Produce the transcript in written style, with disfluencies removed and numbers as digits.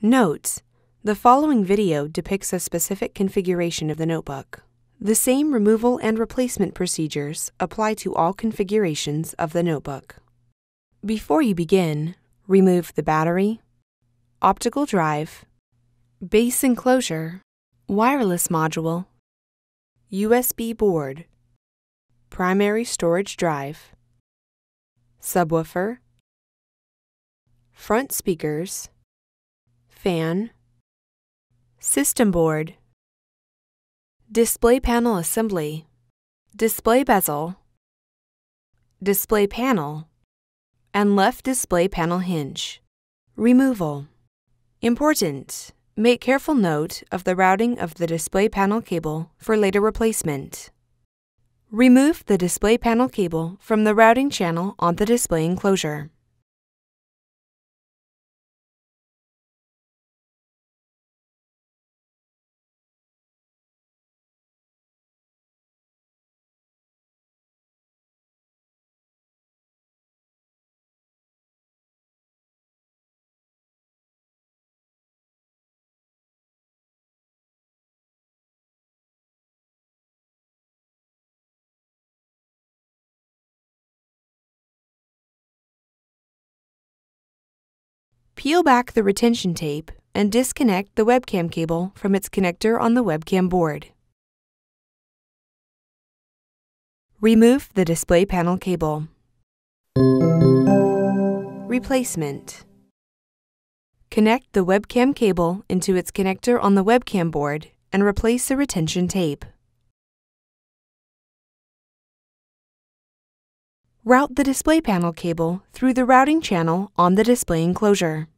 Note: the following video depicts a specific configuration of the notebook. The same removal and replacement procedures apply to all configurations of the notebook. Before you begin, remove the battery, optical drive, base enclosure, wireless module, USB board, primary storage drive, subwoofer, front speakers, fan, system board, display panel assembly, display bezel, display panel, and left display panel hinge. Removal. Important: make careful note of the routing of the display panel cable for later replacement. Remove the display panel cable from the routing channel on the display enclosure. Peel back the retention tape and disconnect the webcam cable from its connector on the webcam board. Remove the display panel cable. Replacement. Connect the webcam cable into its connector on the webcam board and replace the retention tape. Route the display panel cable through the routing channel on the display enclosure.